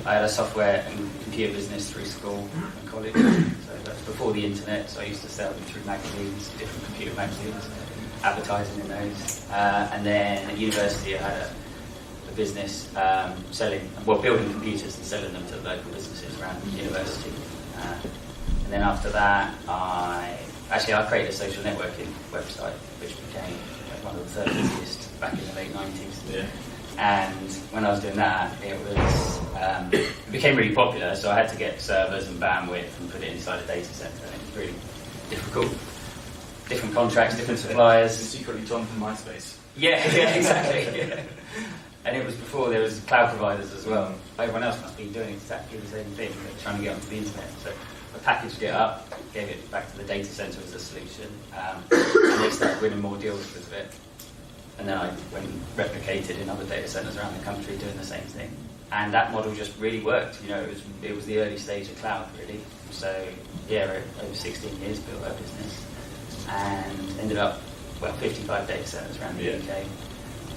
I had a software and computer business through school and college. So that's before the internet, so I used to sell them through magazines, different computer magazines, advertising in those. And then at university I had a business building computers and selling them to local businesses around the university. And then after that, I created a social networking website, which became one of the third busiest back in the late 90s. Yeah. And when I was doing that, it became really popular, so I had to get servers and bandwidth and put it inside a data center. And it was really difficult. Different contracts, different suppliers. Secretly John from MySpace. Yeah, exactly. Yeah. And it was before there was cloud providers as well. Everyone else must be doing exactly the same thing, trying to get onto the internet. So I packaged it up, gave it back to the data center as a solution, and they started winning more deals because of it. And then I went and replicated in other data centers around the country doing the same thing. And that model just really worked. It was the early stage of cloud, really. So yeah, over 16 years built our business and ended up 55 data centers around the UK,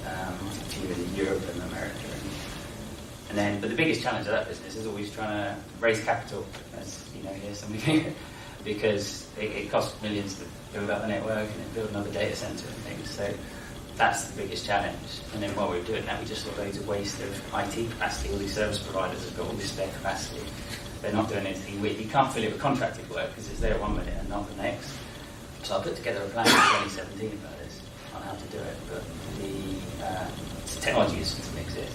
a few in Europe and America. But the biggest challenge of that business is always trying to raise capital, as you know here, some of you, because it costs millions to build up a network and then build another data center and things. So that's the biggest challenge. And then while we were doing that, we just saw loads of waste of IT capacity. All these service providers have got all this spare capacity. They're not doing anything with it. You can't fill it with contracted work because it's there 1 minute and not the next. So I put together a plan in 2017 about this, on how to do it. But the technology just didn't exist.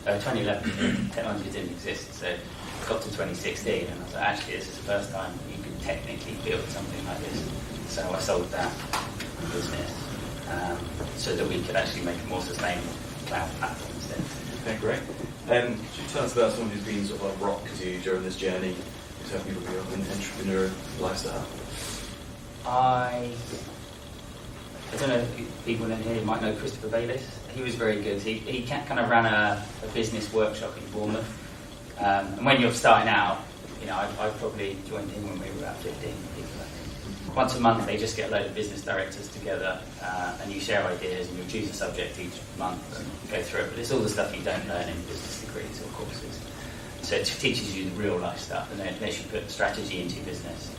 2011, technology didn't exist. So I got to 2016 and I was like, actually, this is the first time you can technically build something like this. So I sold that business. So that we could actually make a more sustainable cloud platform instead. Okay, great. Could you tell us about someone who's been sort of like rock to you during this journey to help people build an entrepreneur lifestyle? I don't know if people in here might know Christopher Bayliss. He was very good. He kind of ran a business workshop in Bournemouth. And when you're starting out, I probably joined him when we were about 15 people, I think. Once a month, they just get a load of business directors together and you share ideas and you choose a subject each month and go through it. But it's all the stuff you don't learn in business degrees or courses. So it teaches you the real life stuff and then it makes you put strategy into your business.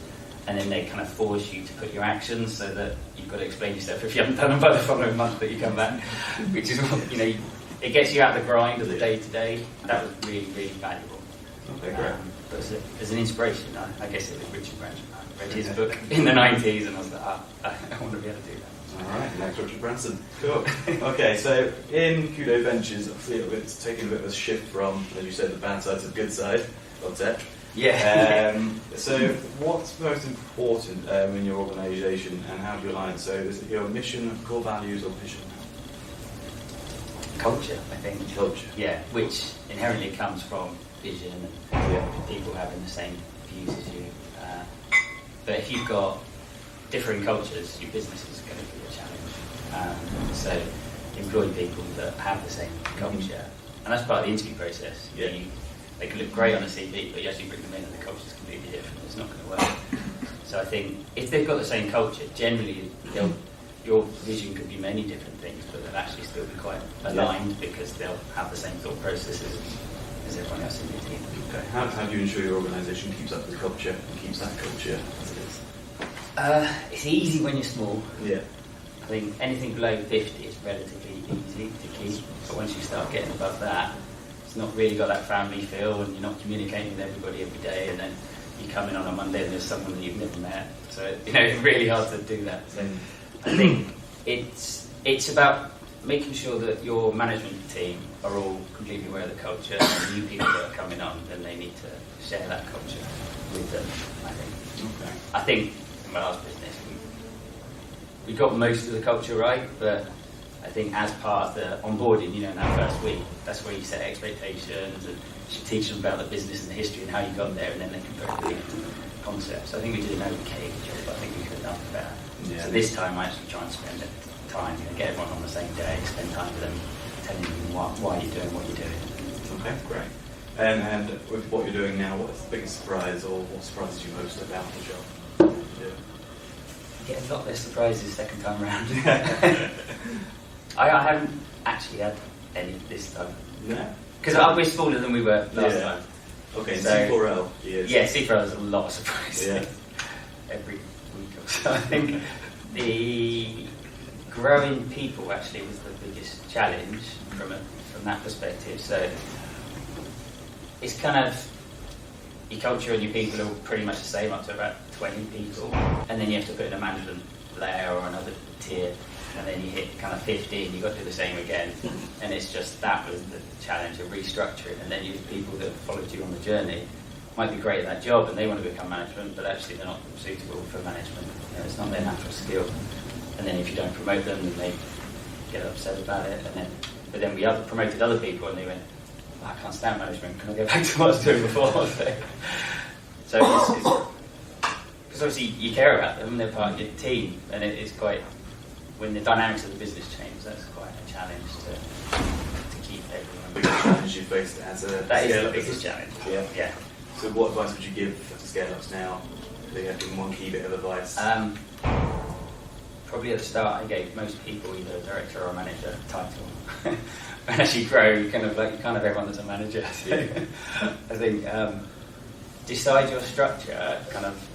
And then they kind of force you to put your actions so that you've got to explain yourself if you haven't done them by the following month that you come back, which is, it gets you out of the grind of the day-to-day. That was really, really valuable. Okay, great. But as an inspiration, I guess it was Richard Branson. I read his book in the 90s and I was like, I want to be able to do that. All right, next Richard Branson. Cool. Okay, so in Cudo Ventures, obviously it's taking a bit of a shift from, as you said, the bad side to the good side of tech. Yeah. So what's most important in your organisation and how do you align it? So is it your mission, core values or vision? Culture, I think. Culture. Yeah, which inherently comes from vision and people having the same views as you. But if you've got differing cultures, your business is going to be a challenge. So employing people that have the same culture. And that's part of the interview process. They can look great on a CV, but you actually bring them in and the culture's completely different. It's not going to work. So I think if they've got the same culture, generally your vision could be many different things, but they'll actually still be quite aligned because they'll have the same thought processes as everyone else in your team. Okay. How do you ensure your organisation keeps up the culture and keeps that culture as it is? It's easy when you're small. Yeah. I think anything below 50 is relatively easy to keep, but once you start getting above that, it's not really got that family feel and you're not communicating with everybody every day and then you come in on a Monday and there's someone that you've never met. So, it's really hard to do that. So I think it's about making sure that your management team are all completely aware of the culture and the new people that are coming on, then they need to share that culture with them, I think. Okay. I think in my last business, we got most of the culture right, but I think as part of the onboarding, in that first week, that's where you set expectations and you teach them about the business and the history and how you got there, and then they can put it into concepts. So I think we did an okay job, but I think we could have done better. Yeah. So this time I actually try and spend time, get everyone on the same day, spend time with them, telling them why you're doing what you're doing. Okay, great. And with what you're doing now, what's the biggest surprise or what surprises you most about the job? I get a lot less surprises second time around. I haven't actually had any this time. No. Because we're smaller than we were last time. Okay, So, C4L years. Yeah, C4L is a lot of surprises. Yeah. Every week or so. I think the growing people actually was the biggest challenge from that perspective. So it's kind of your culture and your people are pretty much the same up to about 20 people, and then you have to put in a management layer or another tier, and then you hit kind of 50 and you've got to do the same again. And it's just, that was the challenge of restructuring. And then you have people that followed you on the journey might be great at that job and they want to become management, but actually they're not suitable for management. You know, it's not their natural skill. And then if you don't promote them, then they get upset about it. But then we promoted other people and they went, oh, I can't stand management, can I go back to what I was doing before? So because obviously you care about them, they're part of your team, and it's quite, when the dynamics of the business change, that's quite a challenge to keep everyone. Biggest challenge you faced as a That is the scale-up biggest business? challenge. Yeah. Yeah. So what advice would you give to scale-ups now? Do you have one key bit of advice? Probably at the start I gave most people either a director or a manager title. And as you grow, you kind of everyone that's a manager. I think decide your structure, kind of,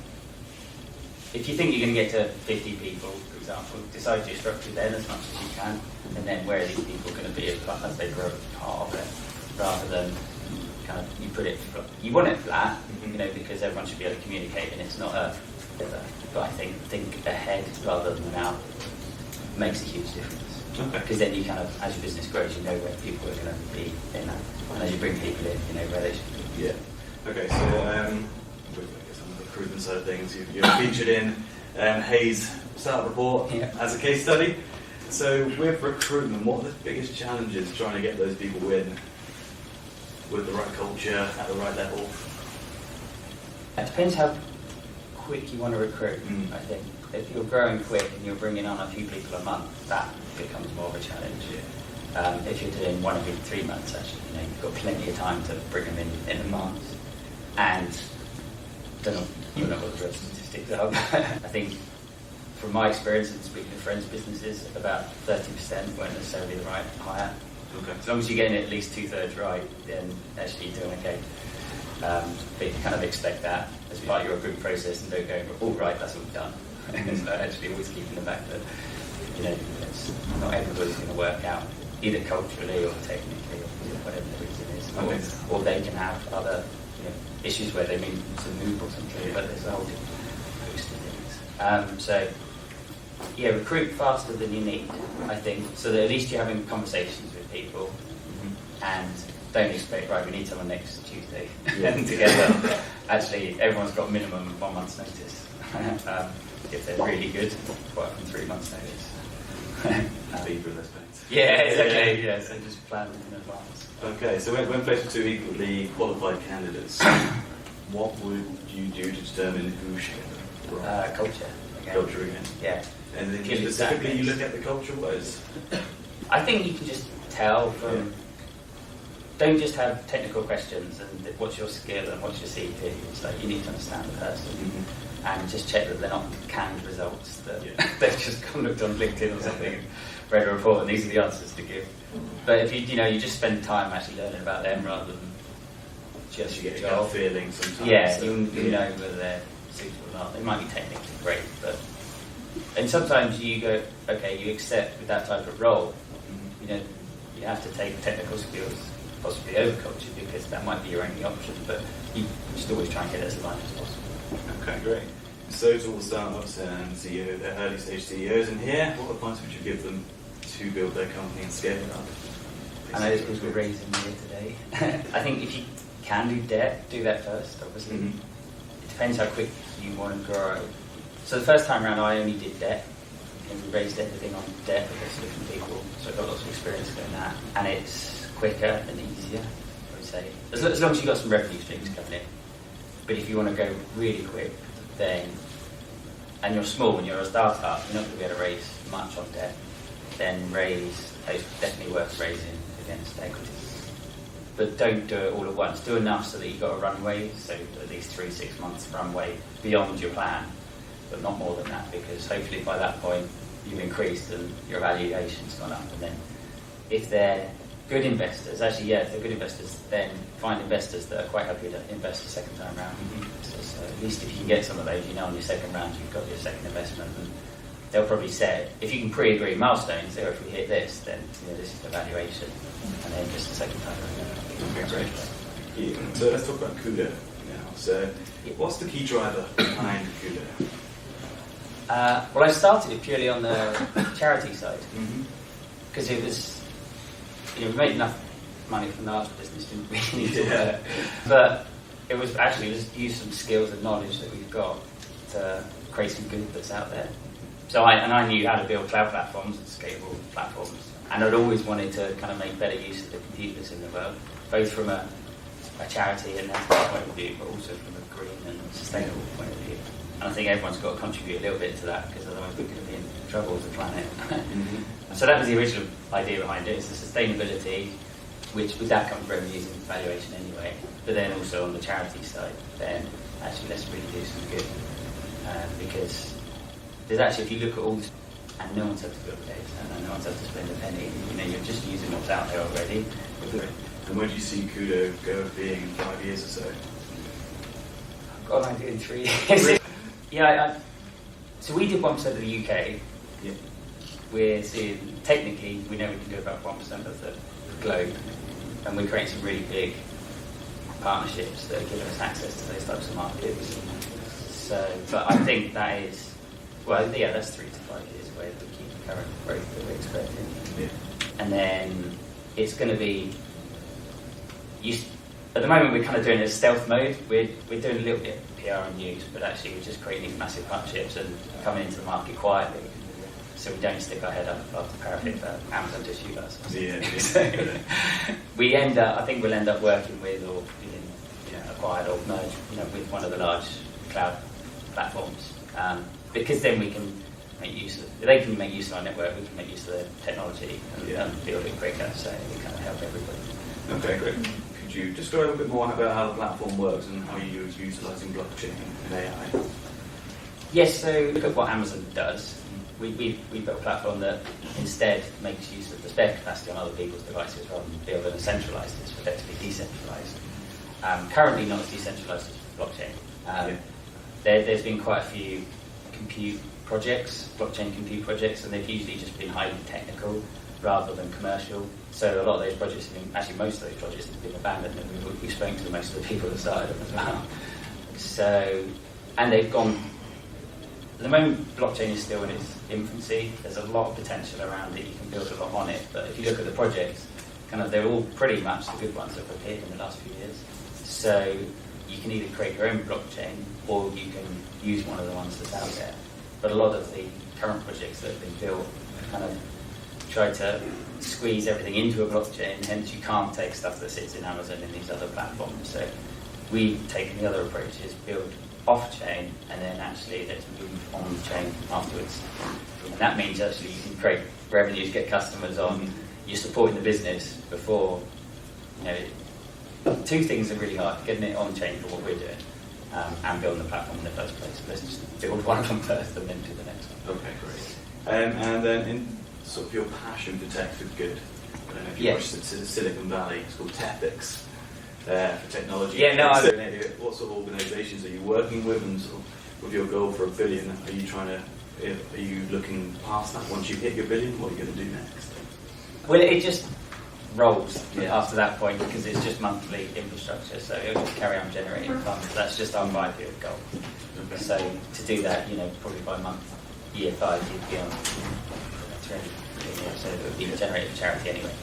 if you think you're going to get to 50 people, for example, decide your structure then as much as you can, and then where are these people going to be as they grow as part of it, rather than kind of, you want it flat, you know, because everyone should be able to communicate, and it's not but I think ahead rather than out makes a huge difference. Okay. Because then you kind of, as your business grows, you know where people are going to be in that, and as you bring people in, you know where they should be. Yeah. Okay, so with, I guess, on the recruitment side of things, you're featured in Hayes' startup report as a case study. So with recruitment, what are the biggest challenges trying to get those people in with the right culture at the right level? It depends how quick you want to recruit, I think. If you're growing quick and you're bringing on a few people a month, that becomes more of a challenge. If you're doing one every 3 months, actually, you know, you've got plenty of time to bring them in advance. And I don't know what the real statistics are. I think from my experience and speaking to friends' businesses, about 30% weren't necessarily the right hire. Okay. As long as you're getting it at least 2/3 right, then actually you're doing okay. But you kind of expect that as part of your recruitment process and don't go, all right, that's all done. So actually always keeping the fact that, you know, not everybody's going to work out, either culturally or technically or whatever the reason is. Or they can have other, you know, issues where they need to move or something, but there's a whole different host of things. So, yeah, recruit faster than you need, I think, so that at least you're having conversations with people and don't expect, right, we need someone next Tuesday together. Actually, everyone's got minimum 1 month's notice. If they're really good, quite often 3 months notice. People in those plans. Yeah, exactly. Yeah, so just plan in advance. Okay, so when faced with two equally qualified candidates, what would you do to determine who should get the role? Culture. Again. Culture again. Yeah. And then Give it specifically, you that look at the culture wise. I think you can just tell from. Don't just have technical questions and what's your skill and what's your CV. It's like you need to understand the person and just check that they're not canned results. That they've just gone looked on LinkedIn or something, and read a report, and these are the answers to give. But if you just spend time actually learning about them rather than just You get a gut feeling sometimes. Yeah, you know whether they're suitable or not. They might be technically great, and sometimes you go, okay, you accept with that type of role, you know, you have to take technical skills possibly over culture because that might be your only option, but you should always try and get it as aligned as possible. Okay, great. So to all the startups and CEOs, early stage CEOs in here, what advice would you give them to build their company and scale it up? I know this we're raising here today. I think if you can do debt, do that first, obviously. It depends how quick you want to grow. So the first time around I only did debt, and we raised everything on debt with different people, so I got lots of experience doing that. And it's quicker and easier, I would say. As long as you've got some revenue streams coming in. But if you want to go really quick, then, and you're small and you're a startup, you're not going to be able to raise much on debt, then it's definitely worth raising against equity. But don't do it all at once. Do enough so that you've got a runway, so at least 3-6 months runway beyond your plan, but not more than that, because hopefully by that point you've increased and your valuation's gone up. And then if they're good investors, actually, yeah, if they're good investors, then find investors that are quite happy to invest a second time round. So at least if you can get some of those, on your second round, you've got your second investment. And they'll probably say, if you can pre-agree milestones, so if we hit this, then this is the valuation, and then just a second time round. Okay, great. Yeah. So let's talk about Cudo now. So what's the key driver behind Cudo? Well, I started it purely on the charity side, because it was, we made enough money from the arts business, didn't we? But it was actually just use some skills and knowledge that we've got to create some good that's out there. So I knew how to build cloud platforms and scalable platforms, and I'd always wanted to kind of make better use of the computers in the world, both from a charity and ethical point of view, but also from a green and sustainable point of view. And I think everyone's got to contribute a little bit to that, because otherwise we're going to be in trouble as a planet. So that was the original idea behind it, is the sustainability, which with that comes revenues and valuation anyway. But then also on the charity side, then actually let's really do some good. Because there's actually, if you look at all this, and no one's had to build data, and no one's had to spend a penny, you're just using what's out there already. And where do you see Cudo go being in 5 years or so? I've got an idea in 3 years. So we did 1% of the UK. Yeah. We're seeing, technically, we know we can do about 1% of the globe, and we're creating some really big partnerships that give us access to those types of markets. So, but I think that is, that's 3 to 5 years away that we keep the current growth that we're expecting. Yeah. And then it's going to be, at the moment we're kind of doing it as stealth mode. We're doing a little bit of PR and news, but actually we're just creating massive partnerships and coming into the market quietly, so we don't stick our head up above the parapet for Amazon to shoot us. So I think we'll end up working with, or being acquired or merged with one of the large cloud platforms, because then we can make use of, they can make use of our network, we can make use of the technology and build it quicker, so we kind of help everybody. Okay, great. Could you describe a bit more about how the platform works and how you're utilising blockchain and AI? Yes, so look at what Amazon does. We built a platform that instead makes use of the spare capacity on other people's devices rather than build a centralised. It's effectively decentralised. Currently not as decentralised as blockchain. There's been quite a few blockchain compute projects, and they've usually just been highly technical rather than commercial. So a lot of those projects have been, actually most of those projects have been abandoned, and we've spoken to most of the people that started them as well. So, and they've gone, at the moment blockchain is still in its infancy. There's a lot of potential around it, you can build a lot on it, but if you look at the projects, they're all pretty much the good ones that have appeared in the last few years. So you can either create your own blockchain, or you can use one of the ones that's out there. But a lot of the current projects that have been built have tried to squeeze everything into a blockchain, hence you can't take stuff that sits in Amazon and these other platforms. So we've taken the other approach, is build off-chain, and then actually let's move on-chain afterwards. And that means actually you can create revenues, get customers on, you're supporting the business before, two things are really hard, getting it on-chain for what we're doing, and building the platform in the first place. Let's just build one of them first and then do the next one. Okay, great. And then in sort of your passion for tech for good, I don't know if you watched Silicon Valley, it's called TechFix, for technology. What sort of organisations are you working with, and sort of with your goal for $1 billion, are you looking past that? Once you hit your $1 billion, what are you going to do next? Well, it just rolls after that point, because it's just monthly infrastructure, so it'll just carry on generating funds. That's just our 5-year goal. Okay. So to do that, probably by year 5, you'd be on 300 million, so it would be generated for charity anyway.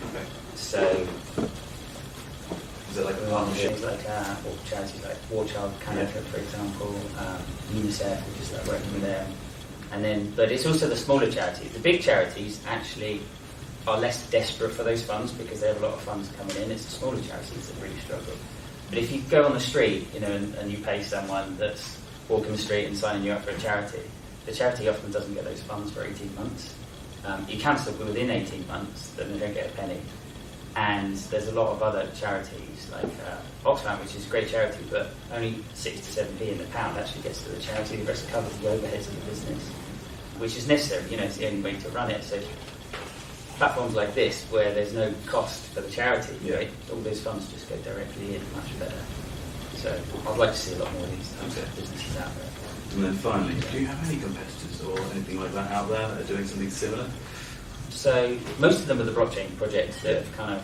Okay. So is it like a partnership? Or charities like War Child Canada, for example, UNICEF, which is working with them. And then, but it's also the smaller charities. The big charities actually are less desperate for those funds because they have a lot of funds coming in. It's the smaller charities that really struggle. But if you go on the street, and you pay someone that's walking the street and signing you up for a charity, the charity often doesn't get those funds for 18 months. You cancel within 18 months, then they don't get a penny. And there's a lot of other charities, like Oxfam, which is a great charity, but only 6 to 7p in the pound actually gets to the charity. The rest covers the overheads of the business, which is necessary. It's the only way to run it. So platforms like this, where there's no cost for the charity, Yeah. right? All those funds just go directly in, much better. So I'd like to see a lot more of these types of businesses out there. And then finally, do you have any competitors or anything like that out there that are doing something similar? So most of them are the blockchain projects that have kind of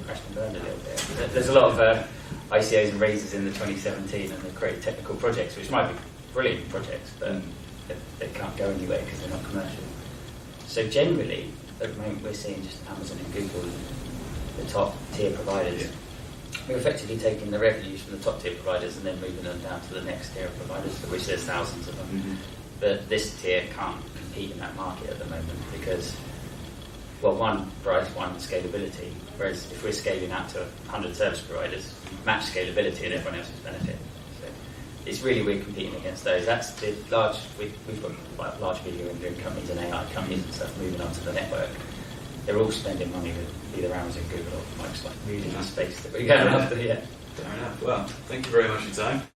crashed and burned a little bit. There's a lot of ICOs and raises in the 2017, and they've created technical projects, which might be brilliant projects, but they can't go anywhere because they're not commercial. So generally, at the moment, we're seeing just Amazon and Google, the top tier providers. Yeah. We're effectively taking the revenues from the top tier providers and then moving them down to the next tier of providers, of which there's thousands of them. Mm-hmm. But this tier can't compete in that market at the moment because, well, one, scalability, whereas if we're scaling out to 100 service providers, match scalability and everyone else's benefit. So it's really, we're competing against those. That's the large, we've got like large video rendering companies and AI companies and stuff moving onto the network. They're all spending money with either Amazon, Google or Microsoft, really in the space that we're going after, yeah. Fair enough. Well, thank you very much for your time.